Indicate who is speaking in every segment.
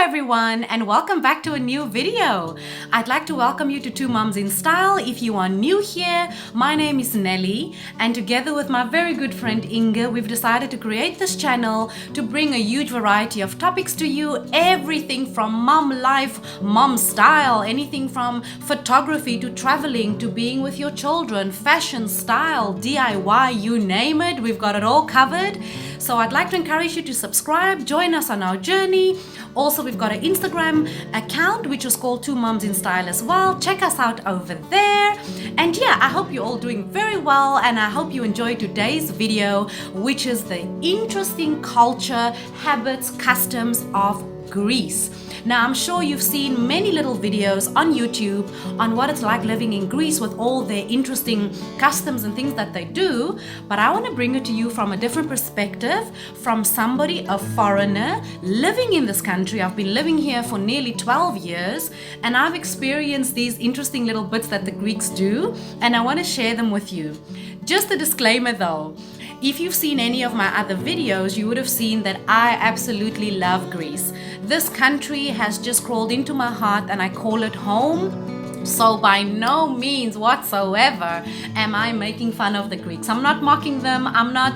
Speaker 1: everyone, and welcome back to a new video. I'd like to welcome you to Two Moms in Style. If you are new here, my name is Nelly, and together with my very good friend Inge, we've decided to create this channel to bring a huge variety of topics to you. Everything from mom life, mom style, anything from photography to traveling to being with your children, fashion, style, DIY, you name it, we've got it all covered. So I'd like to encourage you to subscribe, join us on our journey. Also, we've got an Instagram account which is called Two Moms in Style as well. Check us out over there. And yeah, I hope you're all doing very well, and I hope you enjoy today's video, which is the interesting culture, habits, customs of Greece. Now, I'm sure you've seen many little videos on YouTube on what it's like living in Greece with all their interesting customs and things that they do, but I want to bring it to you from a different perspective, from somebody, a foreigner, living in this country. I've been living here for nearly 12 years, and I've experienced these interesting little bits that the Greeks do, and I want to share them with you. Just a disclaimer though, if you've seen any of my other videos, you would have seen that I absolutely love Greece. This country has just crawled into my heart, and I call it home. So by no means whatsoever am I making fun of the Greeks. I'm not mocking them. I'm not,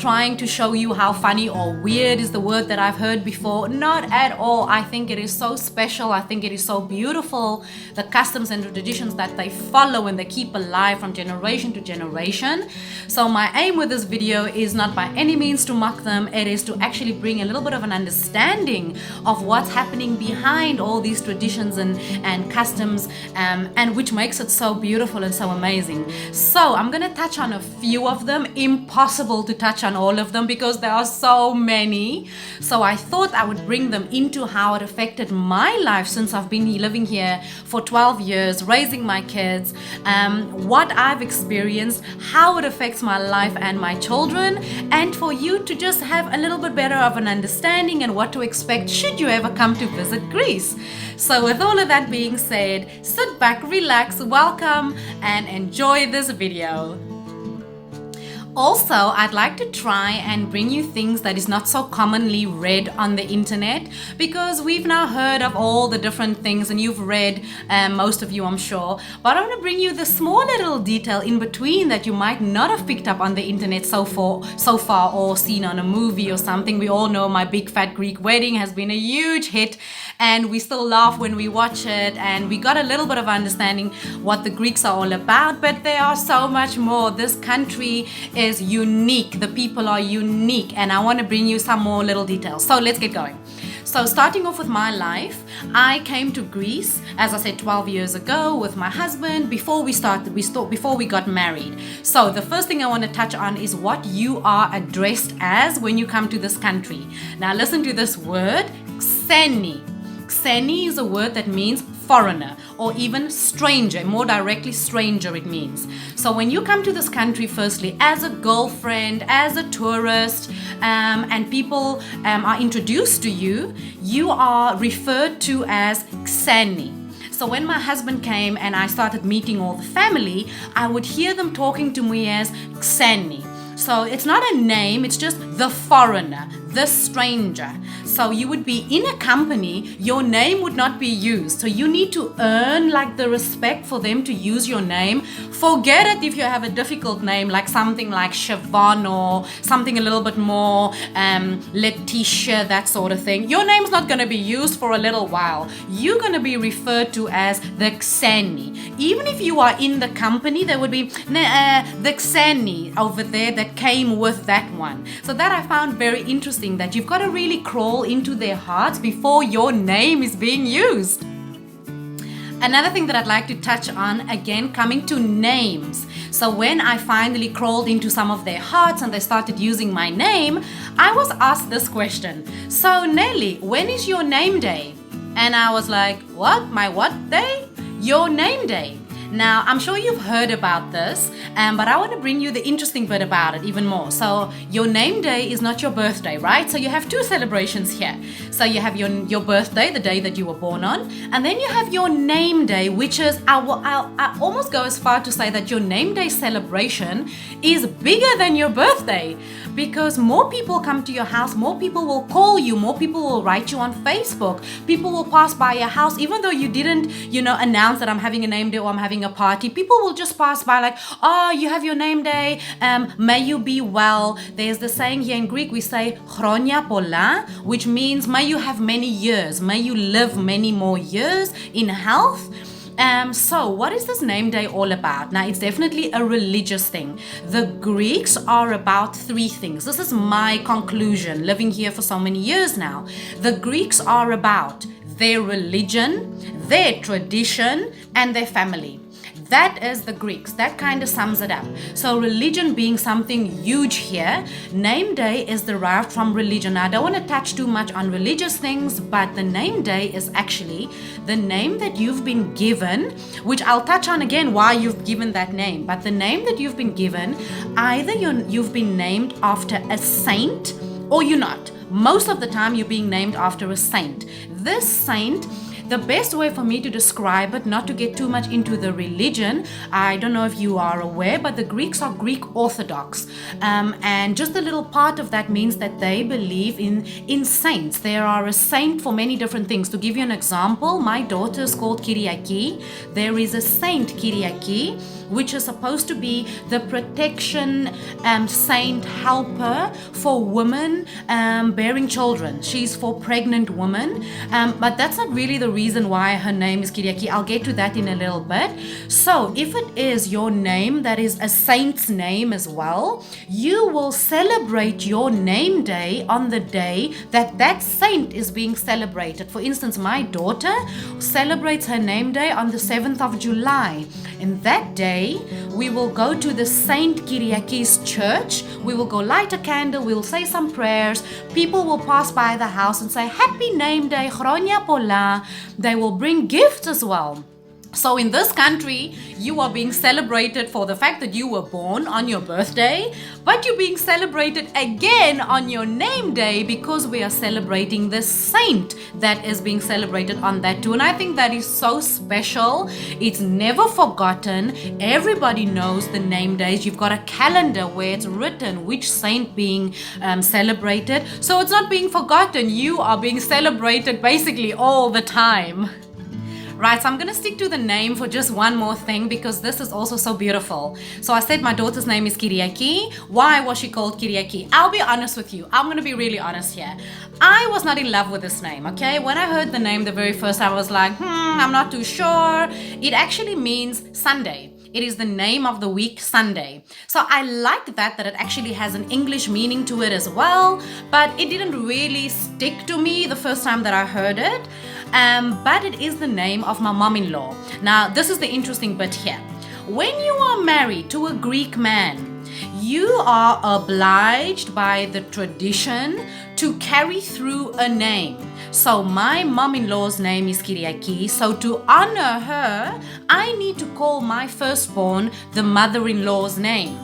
Speaker 1: trying to show you how funny or weird is the word that I've heard before. Not at all. I think it is so special. I think it is so beautiful, the customs and traditions that they follow and they keep alive from generation to generation. So my aim with this video is not by any means to mock them. It is to actually bring a little bit of an understanding of what's happening behind all these traditions and customs, and which makes it so beautiful and so amazing. So I'm gonna touch on a few of them. Impossible to touch on all of them because there are so many. So I thought I would bring them into how it affected my life since I've been living here for 12 years, raising my kids, what I've experienced, how it affects my life and my children, and for you to just have a little bit better of an understanding and what to expect should you ever come to visit Greece. So with all of that being said, sit back, relax, welcome, and enjoy this video. Also, I'd like to try and bring you things that is not so commonly read on the internet, because we've now heard of all the different things and you've read, most of you I'm sure, but I want to bring you the small little detail in between that you might not have picked up on the internet so far or seen on a movie or something. We all know My Big Fat Greek Wedding has been a huge hit, and we still laugh when we watch it, and we got a little bit of understanding what the Greeks are all about, but they are so much more. This country is unique, the people are unique, and I want to bring you some more little details. So let's get going. So starting off with my life, I came to Greece, as I said, 12 years ago with my husband before we got married. So the first thing I want to touch on is what you are addressed as when you come to this country. Now listen to this word, xeni. Xeni is a word that means foreigner or even stranger. More directly, stranger it means. So when you come to this country, firstly, as a girlfriend, as a tourist, and people are introduced to you, you are referred to as xeni. So when my husband came and I started meeting all the family, I would hear them talking to me as xeni. So it's not a name, it's just the foreigner, the stranger. So you would be in a company, your name would not be used. So you need to earn like the respect for them to use your name. Forget it if you have a difficult name, like something like Siobhan or something a little bit more Letitia, that sort of thing. Your name's not going to be used for a little while. You're going to be referred to as the xeni. Even if you are in the company, there would be the xeni over there that came with that one. So that I found very interesting, that you've got to really crawl into their hearts before your name is being used. Another thing that I'd like to touch on, again, coming to names. So when I finally crawled into some of their hearts and they started using my name, I was asked this question. So Nelly, when is your name day? And I was like, what? My what day? Your name day. Now, I'm sure you've heard about this, but I want to bring you the interesting bit about it even more. So, your name day is not your birthday, right? So, you have two celebrations here. So, you have your birthday, the day that you were born on, and then you have your name day, which is, I almost go as far to say that your name day celebration is bigger than your birthday, because more people come to your house, more people will call you, more people will write you on Facebook, people will pass by your house, even though you didn't, announce that I'm having a name day or I'm having a party. People will just pass by like, oh, you have your name day, may you be well. There's the saying here in Greek, we say chronia pola, which means may you have many years, may you live many more years in health. So what is this name day all about? Now, it's definitely a religious thing. The Greeks are about three things. This is my conclusion, living here for so many years now. The Greeks are about their religion, their tradition, and their family. That is the Greeks. That kind of sums it up. So religion being something huge here, name day is derived from religion. Now, I don't want to touch too much on religious things, but the name day is actually the name that you've been given, which I'll touch on again why you've given that name. But the name that you've been given, either you've been named after a saint or you're not. Most of the time, you're being named after a saint. This saint, the best way for me to describe it, not to get too much into the religion, I don't know if you are aware, but the Greeks are Greek Orthodox. And just a little part of that means that they believe in saints. There are a saint for many different things. To give you an example, my daughter is called Kyriaki. There is a saint Kyriaki, which is supposed to be the protection saint helper for women bearing children. She's for pregnant women, but that's not really the reason why her name is Kyriaki. I'll get to that in a little bit. So if it is your name that is a saint's name as well, you will celebrate your name day on the day that saint is being celebrated. For instance, my daughter celebrates her name day on the 7th of July. And that day, we will go to the Saint Kyriaki's church. We will go light a candle. We will say some prayers. People will pass by the house and say, Happy Name Day, Chronia Pola. They will bring gifts as well. So in this country, you are being celebrated for the fact that you were born on your birthday, but you're being celebrated again on your name day because we are celebrating the saint that is being celebrated on that too. And I think that is so special. It's never forgotten. Everybody knows the name days. You've got a calendar where it's written which saint being celebrated. So it's not being forgotten. You are being celebrated basically all the time. Right, so I'm going to stick to the name for just one more thing because this is also so beautiful. So I said my daughter's name is Kyriaki. Why was she called Kyriaki? I'll be honest with you. I'm going to be really honest here. I was not in love with this name, okay? When I heard the name the very first time, I was like, I'm not too sure. It actually means Sunday. It is the name of the week, Sunday. So I like that it actually has an English meaning to it as well, but it didn't really stick to me the first time that I heard it. But it is the name of my mom-in-law. Now, this is the interesting bit here. When you are married to a Greek man, you are obliged by the tradition to carry through a name. So my mom-in-law's name is Kyriaki. So to honor her, I need to call my firstborn the mother-in-law's name.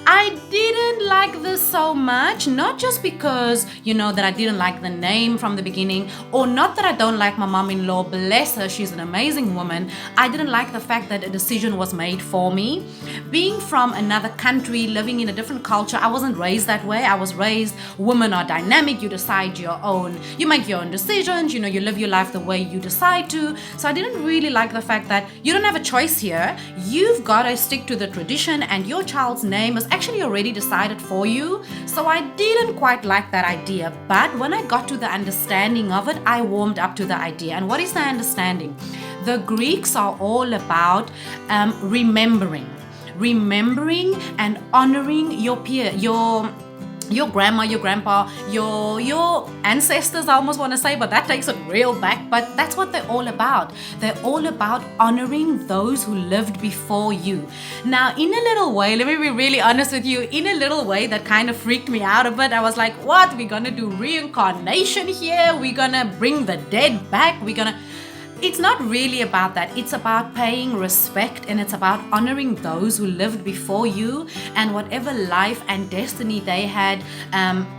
Speaker 1: I didn't like this so much, not just because, that I didn't like the name from the beginning, or not that I don't like my mom-in-law, bless her, she's an amazing woman. I didn't like the fact that a decision was made for me. Being from another country, living in a different culture, I wasn't raised that way. I was raised, women are dynamic, you decide your own, you make your own decisions, you live your life the way you decide to. So I didn't really like the fact that you don't have a choice here. You've got to stick to the tradition and your child's name is actually already decided for you. So I didn't quite like that idea, but when I got to the understanding of it, I warmed up to the idea. And what is the understanding? The Greeks are all about remembering and honoring your peer, your grandma, your grandpa, your ancestors, I almost want to say, but that takes it real back. But that's what they're all about. They're all about honoring those who lived before you. Now, in a little way, let me be really honest with you, in a little way that kind of freaked me out a bit. I was like, what? We're going to do reincarnation here? We're going to bring the dead back? It's not really about that. It's about paying respect, and it's about honoring those who lived before you and whatever life and destiny they had,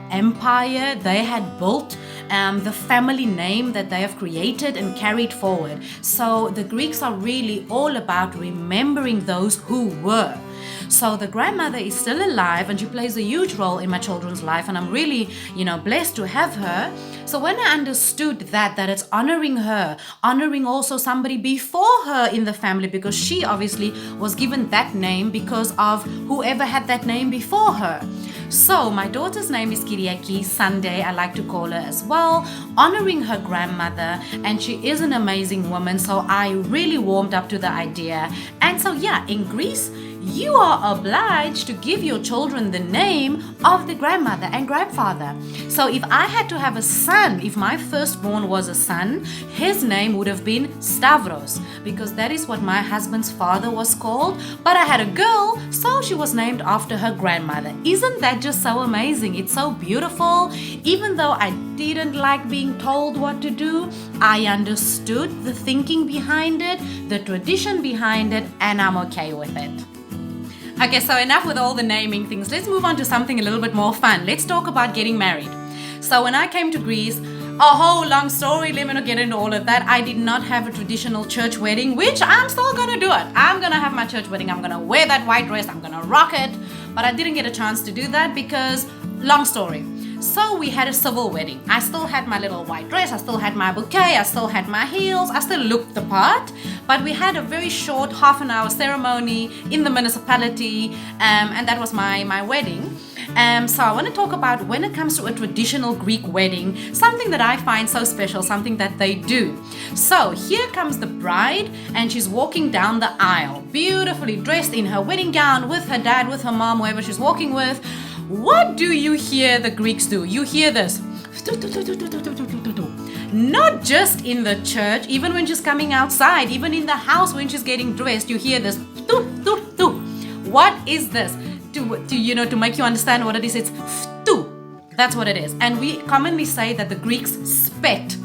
Speaker 1: empire they had built, the family name that they have created and carried forward. So the Greeks are really all about remembering those who were. So the grandmother is still alive, and she plays a huge role in my children's life, and I'm really, blessed to have her. So when I understood that it's honoring her, honoring also somebody before her in the family, because she obviously was given that name because of whoever had that name before her. So my daughter's name is Kyriaki, Sunday I like to call her as well, honoring her grandmother, and she is an amazing woman, so I really warmed up to the idea. And so in Greece, you are obliged to give your children the name of the grandmother and grandfather. So if I had to have a son, if my firstborn was a son, his name would have been Stavros, because that is what my husband's father was called. But I had a girl, so she was named after her grandmother. Isn't that just so amazing? It's so beautiful. Even though I didn't like being told what to do, I understood the thinking behind it, the tradition behind it, and I'm okay with it. Okay, so enough with all the naming things. Let's move on to something a little bit more fun. Let's talk about getting married. So when I came to Greece, a whole long story, let me not get into all of that. I did not have a traditional church wedding, which I'm still gonna do it. I'm gonna have my church wedding. I'm gonna wear that white dress. I'm gonna rock it. But I didn't get a chance to do that because, long story. So we had a civil wedding. I still had my little white dress, I still had my bouquet, I still had my heels, I still looked the part. But we had a very short half-an-hour ceremony in the municipality, and that was my wedding. So I want to talk about, when it comes to a traditional Greek wedding, something that I find so special, something that they do. So here comes the bride, and she's walking down the aisle, beautifully dressed in her wedding gown, with her dad, with her mom, whoever she's walking with. What do you hear the Greeks do? You hear this. Not just in the church, even when she's coming outside, even in the house when she's getting dressed, you hear this. What is this? To make you understand what it is, it's ftu. That's what it is. And we commonly say that the Greeks spit.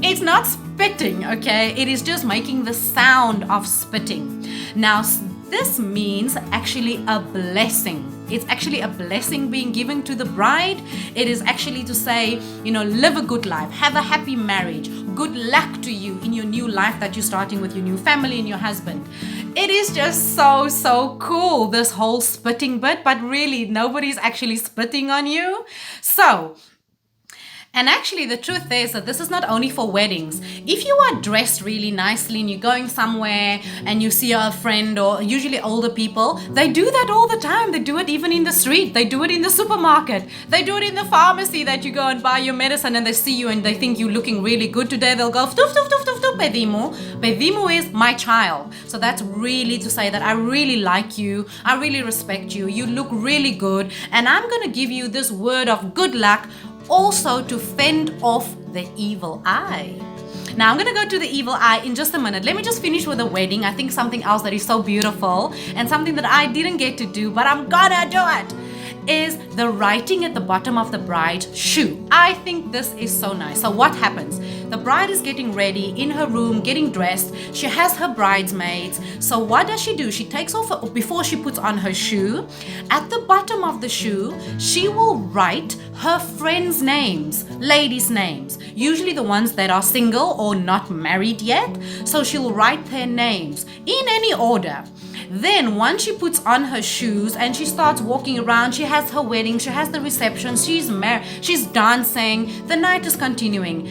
Speaker 1: It's not spitting, okay? It is just making the sound of spitting. Now, this means actually a blessing. It's actually a blessing being given to the bride. It is actually to say, live a good life, have a happy marriage, good luck to you in your new life that you're starting with your new family and your husband. It is just so cool, this whole spitting bit, but really nobody's actually spitting on you. And actually, the truth is that this is not only for weddings. If you are dressed really nicely and you're going somewhere and you see a friend, or usually older people, they do that all the time. They do it even in the street. They do it in the supermarket. They do it in the pharmacy, that you go and buy your medicine and they see you and they think you're looking really good today. They'll go, "Ftuf, ftuf, ftuf, ftuf, ftuf, Pedimu." Pedimu is my child. So that's really to say that I really like you. I really respect you. You look really good. And I'm going to give you this word of good luck, also to fend off the evil eye. Now I'm going to go to the evil eye in just a minute. Let me just finish with the wedding. I think something else that is so beautiful and something that I didn't get to do, but I'm gonna do it, is the writing at the bottom of the bride's shoe. I think this is so nice. So what happens? The bride is getting ready in her room, getting dressed. She has her bridesmaids. So what does she do? She takes off, before she puts on her shoe, at the bottom of the shoe, she will write her friends' names, ladies' names, usually the ones that are single or not married yet. So she'll write their names in any order. Then once she puts on her shoes and she starts walking around, she has her wedding, she has the reception, she's married, she's dancing, the night is continuing.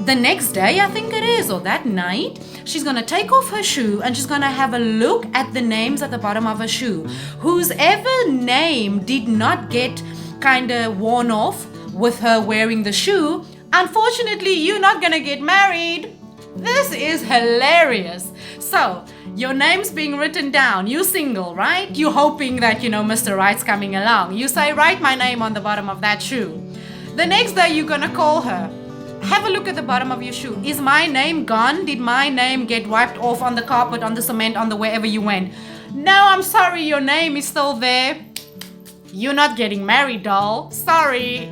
Speaker 1: The next day, I think it is, or that night, she's going to take off her shoe and she's going to have a look at the names at the bottom of her shoe. Whosever name did not get kind of worn off with her wearing the shoe, unfortunately, you're not going to get married. This is hilarious. So, your name's being written down. You're single, right? You're hoping that, Mr. Right's coming along. You say, write my name on the bottom of that shoe. The next day, you're going to call her. Have a look at the bottom of your shoe. Is my name gone? Did my name get wiped off on the carpet, on the cement, on the wherever you went? No, I'm sorry. Your name is still there. You're not getting married, doll. Sorry.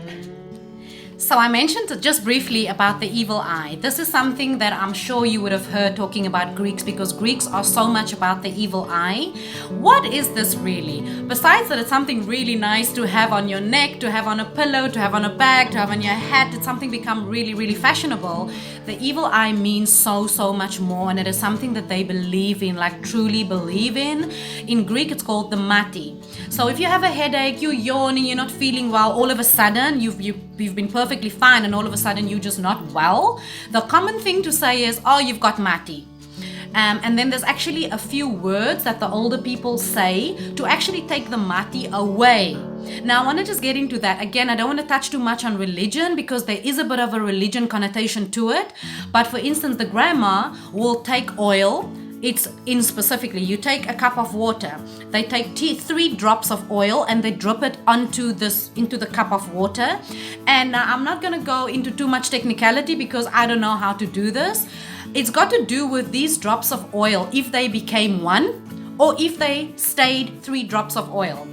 Speaker 1: So I mentioned just briefly about the evil eye. This is something that I'm sure you would have heard talking about Greeks, because Greeks are so much about the evil eye. What is this really? Besides that it's something really nice to have on your neck, to have on a pillow, to have on a bag, to have on your hat, it's something become really, really fashionable. The evil eye means so much more, and it is something that they believe in, like truly believe in. In Greek it's called the mati. So if you have a headache, you're yawning, you're not feeling well, all of a sudden you've been perfectly fine and all of a sudden you're just not well, the common thing to say is, oh, you've got mati. And then there's actually a few words that the older people say to actually take the mati away. Now I want to just get into that. Again, I don't want to touch too much on religion because there is a bit of a religion connotation to it. But for instance, the grandma will take oil. It's in specifically, you take a cup of water, they take 3 drops of oil and they drop it into the cup of water. And I'm not going to go into too much technicality because I don't know how to do this. It's got to do with these drops of oil, if they became one or if they stayed 3 drops of oil.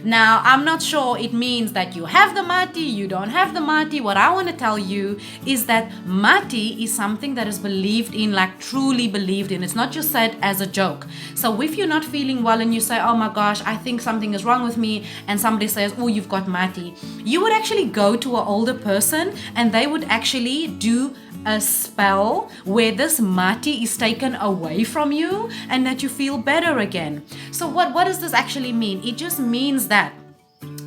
Speaker 1: Now, I'm not sure it means that you have the mati, you don't have the mati. What I want to tell you is that mati is something that is believed in, like truly believed in. It's not just said as a joke. So if you're not feeling well and you say, oh my gosh, I think something is wrong with me, and somebody says, oh, you've got mati, you would actually go to an older person and they would actually do a spell where this mati is taken away from you and that you feel better again. So what does this actually mean? It just means that,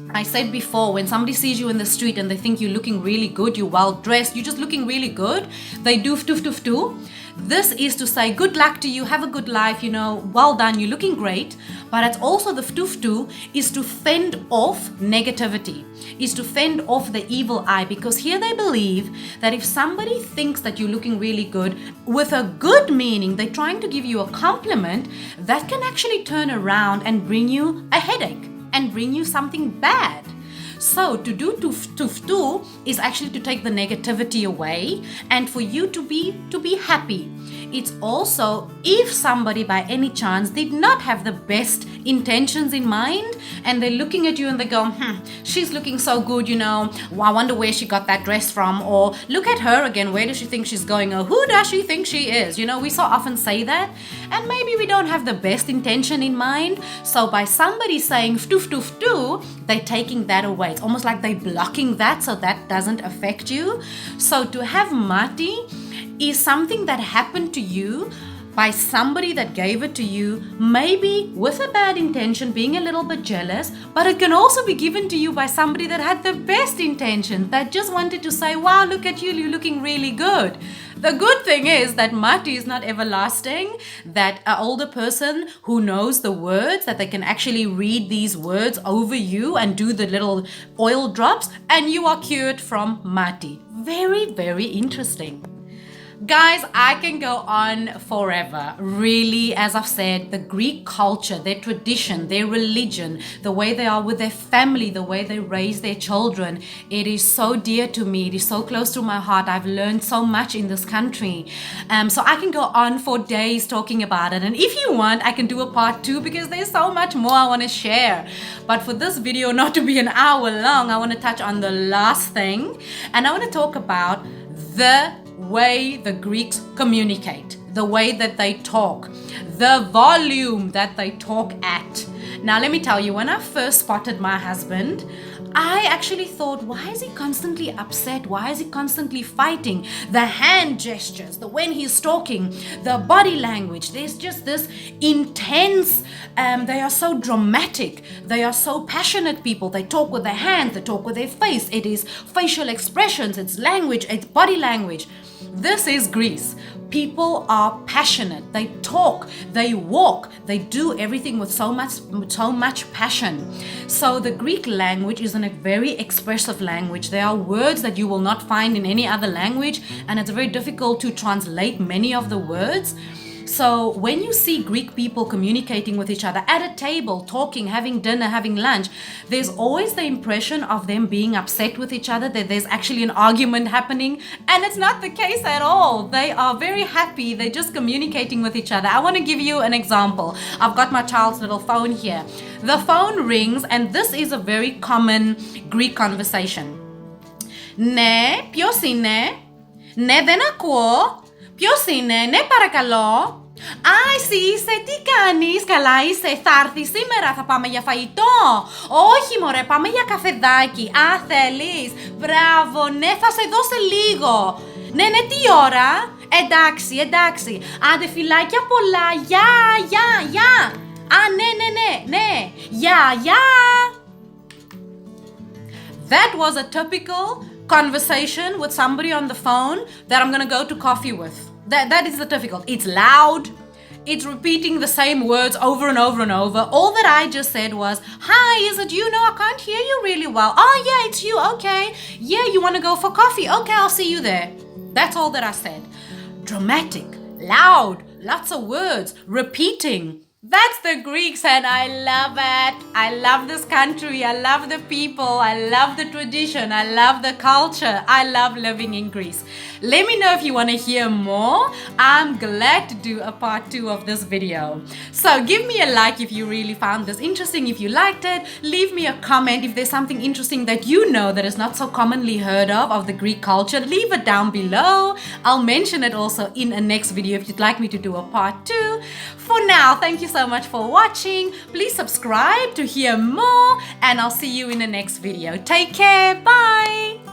Speaker 1: I said before, when somebody sees you in the street and they think you're looking really good, you're well dressed, you're just looking really good, they do ftoof toof too. This is to say good luck to you, have a good life, well done, you're looking great. But it's also the ftoof is to fend off negativity, is to fend off the evil eye, because here they believe that if somebody thinks that you're looking really good with a good meaning, they're trying to give you a compliment, that can actually turn around and bring you a headache and bring you something bad. So to do tuftu is actually to take the negativity away and for you to be happy. It's also if somebody by any chance did not have the best intentions in mind and they're looking at you and they go, she's looking so good, I wonder where she got that dress from, or look at her again, where does she think she's going, or who does she think she is? We so often say that, and maybe we don't have the best intention in mind. So by somebody saying ftoof, they're taking that away. It's almost like they're blocking that so that doesn't affect you. So to have mati is something that happened to you by somebody that gave it to you, maybe with a bad intention, being a little bit jealous, but it can also be given to you by somebody that had the best intention, that just wanted to say, wow, look at you, you're looking really good. The good thing is that mati is not everlasting, that an older person who knows the words, that they can actually read these words over you and do the little oil drops, and you are cured from mati. Very, very interesting. Guys, I can go on forever. Really, as I've said, the Greek culture, their tradition, their religion, the way they are with their family, the way they raise their children, it is so dear to me. It is so close to my heart. I've learned so much in this country. So I can go on for days talking about it. And if you want, I can do a part 2 because there's so much more I want to share. But for this video not to be an hour long, I want to touch on the last thing. And I want to talk about the way the Greeks communicate, the way that they talk, the volume that they talk at. Now, let me tell you, when I first spotted my husband, I actually thought, why is he constantly upset? Why is he constantly fighting? The hand gestures, the when he's talking, the body language, there's just this intense, they are so dramatic, they are so passionate people. They talk with their hands, they talk with their face. It is facial expressions, it's language, it's body language. This is Greece. People are passionate. They talk, they walk, they do everything with so much passion. So the Greek language is a very expressive language. There are words that you will not find in any other language, and it's very difficult to translate many of the words. So when you see Greek people communicating with each other at a table, talking, having dinner, having lunch, there's always the impression of them being upset with each other, that there's actually an argument happening, and it's not the case at all. They are very happy. They're just communicating with each other. I want to give you an example. I've got my child's little phone here. The phone rings, and this is a very common Greek conversation. Ναι, ποιος είναι? Ναι, δεν ακούω. Ποιος είναι? Ναι, παρακαλώ. Α, εσύ είσαι, τι κάνεις? Καλά είσαι, θα έρθεις σήμερα, θα πάμε για φαγητό? Όχι μωρέ, πάμε για καφεδάκι. Α, θέλεις? Μπράβο, ναι, θα σε δω σε λίγο. Ναι, ναι, τι ώρα? Εντάξει, εντάξει. Άντε φιλάκια πολλά, γεια, γεια, γεια. Α, ναι, ναι, ναι, ναι, γεια, γεια. That was a typical conversation with somebody on the phone that I'm gonna go to coffee with. That is the typical. It's loud. It's repeating the same words over and over and over. All that I just said was, hi, is it you? No, I can't hear you really well. Oh, yeah, it's you. Okay. Yeah, you want to go for coffee? Okay, I'll see you there. That's all that I said. Dramatic, loud, lots of words, repeating. That's the Greeks and I love it. I love this country. I love the people. I love the tradition. I love the culture. I love living in Greece. Let me know if you want to hear more. I'm glad to do a part 2 of this video. So give me a like if you really found this interesting. If you liked it, leave me a comment. If there's something interesting that you know that is not so commonly heard of the Greek culture, leave it down below. I'll mention it also in a next video if you'd like me to do a part 2. For now, thank you so much for watching. Please subscribe to hear more and I'll see you in the next video. Take care. Bye.